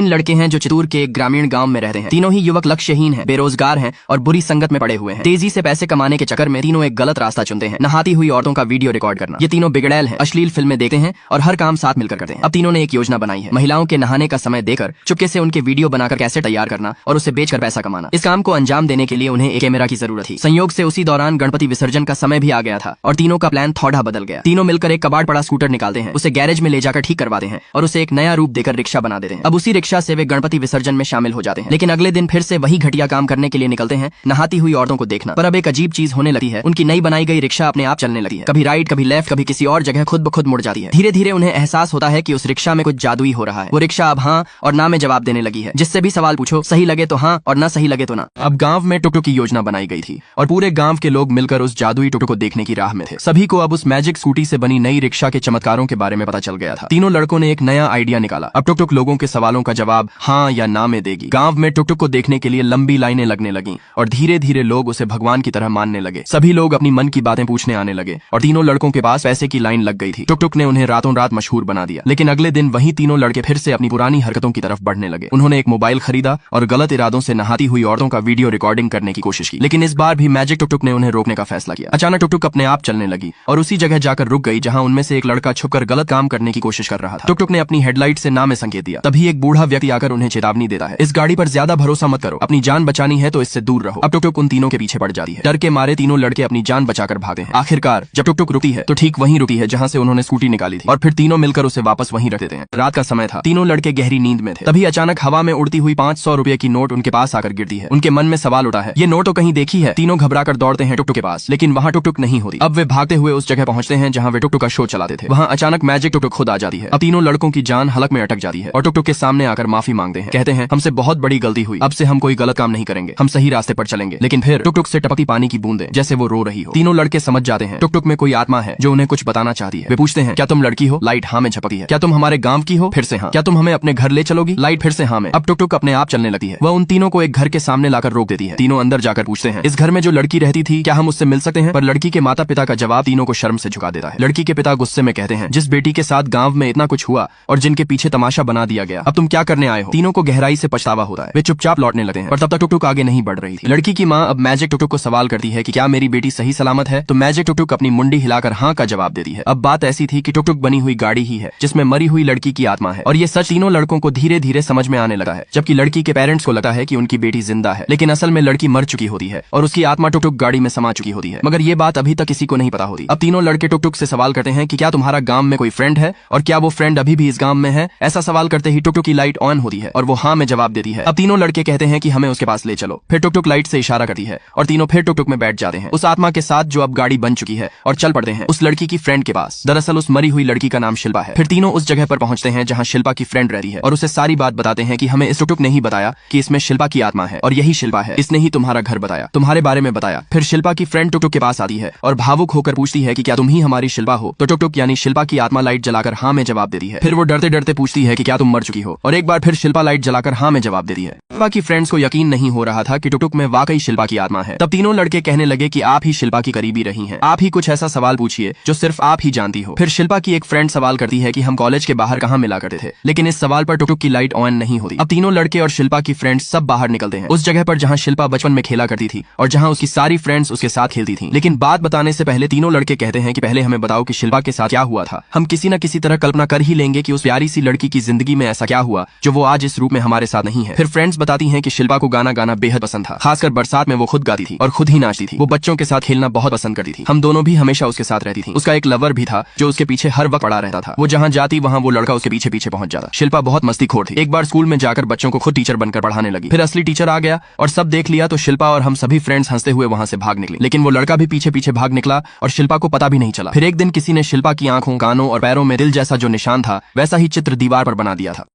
तीन लड़के हैं जो चित्तूर के एक ग्रामीण गांव में रहते हैं। तीनों ही युवक लक्ष्यहीन हैं, बेरोजगार हैं और बुरी संगत में पड़े हुए हैं। तेजी से पैसे कमाने के चक्कर में तीनों एक गलत रास्ता चुनते हैं, नहाती हुई औरतों का वीडियो रिकॉर्ड करना। ये तीनों बिगड़ैल हैं, अश्लील फिल्में देखते हैं और हर काम साथ मिलकर करते हैं। अब तीनों ने एक योजना बनाई है, महिलाओं के नहाने का समय देकर चुपके से उनके वीडियो बनाकर कैसेट तैयार करना और उसे बेचकर पैसा कमाना। इस काम को अंजाम देने के लिए उन्हें एक कैमरा की जरूरत थी। संयोग से उसी दौरान गणपति विसर्जन का समय भी आ गया था और तीनों का प्लान थोड़ा बदल गया। तीनों मिलकर एक कबाड़ पड़ा स्कूटर निकालते हैं, उसे गैरेज में ले जाकर ठीक करवाते हैं और उसे एक नया रूप देकर रिक्शा बना देते हैं। अब उसी रिक्शा से वे गणपति विसर्जन में शामिल हो जाते हैं, लेकिन अगले दिन फिर से वही घटिया काम करने के लिए निकलते हैं, नहाती हुई औरतों को देखना। पर अब एक अजीब चीज होने लगती है, उनकी नई बनाई गई रिक्शा अपने आप चलने लगती है, कभी राइट कभी लेफ्ट कभी किसी और जगह खुद ब खुद मुड़ जाती है। धीरे धीरे उन्हें एहसास होता है कि उस रिक्शा में कुछ जादुई हो रहा है। वो रिक्शा अब हाँ और ना में जवाब देने लगी है, जिससे भी सवाल पूछो सही लगे तो हाँ और ना सही लगे तो ना। अब गांव में टुकटुक की योजना बनाई गई थी और पूरे गांव के लोग मिलकर उस जादुई टुकटुक को देखने की राह में थे। सभी को अब उस मैजिक स्कूटी से बनी नई रिक्शा के चमत्कारों के बारे में पता चल गया था। तीनों लड़कों ने एक नया आइडिया निकाला। अब टुकटुक लोगों के सवालों का जवाब हाँ या ना में देगी। गांव में टुकटुक को देखने के लिए लंबी लाइनें लगने लगीं और धीरे धीरे लोग उसे भगवान की तरह मानने लगे। सभी लोग अपनी मन की बातें पूछने आने लगे और तीनों लड़कों के पास पैसे की लाइन लग गई थी। टुकटुक ने उन्हें रातों रात मशहूर बना दिया। लेकिन अगले दिन वही तीनों लड़के फिर से अपनी पुरानी हरकतों की तरफ बढ़ने लगे। उन्होंने एक मोबाइल खरीदा और गलत इरादों से नहाती हुई औरतों का वीडियो रिकॉर्डिंग करने की कोशिश की। लेकिन इस बार भी मैजिक टुकटुक ने उन्हें रोकने का फैसला किया। अचानक टुकटुक अपने आप चलने लगी और उसी जगह जाकर रुक गई जहां उनमें से एक लड़का छुपकर गलत काम करने की कोशिश कर रहा था। टुकटुक ने अपनी हेडलाइट से ना में संकेत दिया। तभी एक बूढ़ा व्यक्ति आकर उन्हें चेतावनी देता है, इस गाड़ी पर ज्यादा भरोसा मत करो, अपनी जान बचानी है तो इससे दूर रहो। अब टुकटुक उन तीनों के पीछे पड़ जाती है। डर के मारे तीनों लड़के अपनी जान बचाकर भागते हैं। आखिरकार जब टुकटुक रुकती है तो ठीक वहीं रुकी है जहां से उन्होंने स्कूटी निकाली थी और फिर तीनों मिलकर उसे वापस वहीं रख देते हैं। रात का समय था, तीनों लड़के गहरी नींद में थे। तभी अचानक हवा में उड़ती हुई 500 रुपए की नोट उनके पास आकर गिरती है। उनके मन में सवाल उठा है, ये नोट तो कहीं देखी है। तीनों घबराकर दौड़ते हैं टुकटुक के पास, लेकिन वहां टुकटुक नहीं होती। अब वे भागते हुए उस जगह पहुंचते हैं जहां वे टुकटुक का शो चलाते थे। वहां अचानक मैजिक टुकटुक खुद आ जाती है। अब तीनों लड़कों की जान हलक में अटक जाती है और टुकटुक के सामने आकर माफी मांगते हैं। कहते हैं, हमसे बहुत बड़ी गलती हुई, अब से हम कोई गलत काम नहीं करेंगे, हम सही रास्ते पर चलेंगे। लेकिन फिर टुकटुक से टपकती पानी की बूंदें जैसे वो रो रही हो। तीनों लड़के समझ जाते हैं टुकटुक में कोई आत्मा है जो उन्हें कुछ बताना चाहती है। वे पूछते हैं, क्या तुम लड़की हो? लाइट हाँ में झपकती है। क्या तुम हमारे गांव की हो? फिर से हाँ। क्या तुम हमें अपने घर ले चलोगी? लाइट फिर से हाँ में। अब टुकटुक अपने आप चलने लगती है। वह उन तीनों को एक घर के सामने लाकर रोक देती है। तीनों अंदर जाकर पूछते हैं, इस घर में जो लड़की रहती थी क्या हम उससे मिल सकते हैं? पर लड़की के माता पिता का जवाब तीनों को शर्म से झुका देता है। लड़की के पिता गुस्से में कहते हैं, जिस बेटी के साथ गांव में इतना कुछ हुआ और जिनके पीछे तमाशा बना दिया गया, अब तुम क्या करने आए हो? तीनों को गहराई से पछतावा होता है। वे चुपचाप लौटने लगते हैं, पर तब तक टुकटुक आगे नहीं बढ़ रही थी। लड़की की माँ अब मैजिक टुकटुक को सवाल करती है कि क्या मेरी बेटी सही सलामत है? तो मैजिक टुकटुक अपनी मुंडी हिलाकर हाँ का जवाब देती है। अब बात ऐसी थी कि टुकटुक बनी हुई गाड़ी ही है जिसमें मरी हुई लड़की की आत्मा है और ये सच तीनों लड़कों को धीरे धीरे समझ में आने लगा है। जबकि लड़की के पेरेंट्स को लगता है कि उनकी बेटी जिंदा है, लेकिन असल में लड़की मर चुकी होती है और उसकी आत्मा टुकटुक गाड़ी में समा चुकी होती है। मगर ये बात अभी तक किसी को नहीं पता होती। अब तीनों लड़के टुकटुक से सवाल करते हैं कि क्या तुम्हारा गांव में कोई फ्रेंड है और क्या वो फ्रेंड अभी भी इस गांव में है? ऐसा सवाल करते ही टुकटुक की लाइट ऑन होती है और वो हाँ में जवाब देती है। अब तीनों लड़के कहते हैं कि हमें उसके पास ले चलो। फिर टुकटुक लाइट से इशारा करती है और तीनों फिर टुकटुक में बैठ जाते हैं उस आत्मा के साथ जो अब गाड़ी बन चुकी है और चल पड़ते हैं उस लड़की की फ्रेंड के पास। दरअसल उस मरी हुई लड़की का नाम शिल्पा है। फिर तीनों उस जगह पर पहुंचते हैं जहां शिल्पा की फ्रेंड रहती है और उसे सारी बात बताते हैं कि हमें इस टुकटुक ने ही बताया कि इसमें शिल्पा की आत्मा है और यही शिल्पा है, इसने ही तुम्हारा घर बताया, तुम्हारे बारे में बताया। फिर शिल्पा की फ्रेंड टुकटुक के पास आती है और भावुक होकर पूछती है कि क्या तुम ही हमारी शिल्पा हो? तो टुकटुक यानी शिल्पा की आत्मा लाइट जलाकर हाँ में जवाब देती है। फिर वो डरते डरते पूछती है कि क्या तुम मर चुकी हो? और एक बार फिर शिल्पा लाइट जलाकर हाँ में जवाब देती है। शिल्पा की फ्रेंड्स को यकीन नहीं हो रहा था कि टुकटुक में वाकई शिल्पा की आत्मा है। तब तीनों लड़के कहने लगे कि आप ही शिल्पा की करीबी रही हैं, आप ही कुछ ऐसा सवाल पूछिए जो सिर्फ आप ही जानती हो। फिर शिल्पा की एक फ्रेंड सवाल करती है कि हम कॉलेज के बाहर कहाँ मिला करते थे, लेकिन इस सवाल पर टुकटुक की लाइट ऑन नहीं होती। अब तीनों लड़के और शिल्पा की फ्रेंड्स सब बाहर निकलते हैं उस जगह पर जहां शिल्पा बचपन में खेला करती थी और जहां उसकी सारी फ्रेंड्स उसके साथ खेलती थी। लेकिन बात बताने से पहले तीनों लड़के कहते हैं कि पहले हमें बताओ कि शिल्पा के साथ क्या हुआ था। हम किसी न किसी तरह कल्पना कर ही लेंगे कि उस प्यारी सी लड़की की जिंदगी में ऐसा क्या हुआ जो वो आज इस रूप में हमारे साथ नहीं है। फिर फ्रेंड्स बताती हैं कि शिल्पा को गाना गाना बेहद पसंद था, खासकर बरसात में वो खुद गाती थी और खुद ही नाचती थी। वो बच्चों के साथ खेलना बहुत पसंद करती थी, हम दोनों भी हमेशा उसके साथ रहती थी। उसका एक लवर भी था जो उसके पीछे हर वक्त पड़ा रहता था। वो जहाँ जाती वहाँ वो लड़का उसके पीछे पीछे पहुंच जाता। शिल्पा बहुत मस्तीखोर थी। एक बार स्कूल में जाकर बच्चों को खुद टीचर बनकर पढ़ाने लगी। फिर असली टीचर आ गया और सब देख लिया तो शिल्पा और हम सभी फ्रेंड्स हंसते हुए वहां से भाग निकले। लेकिन वो लड़का भी पीछे पीछे भाग निकला और शिल्पा को पता भी नहीं चला। फिर एक दिन किसी ने शिल्पा की आंखों, कानों और पैरों में दिल जैसा जो निशान था वैसा ही चित्र दीवार पर बना दिया था।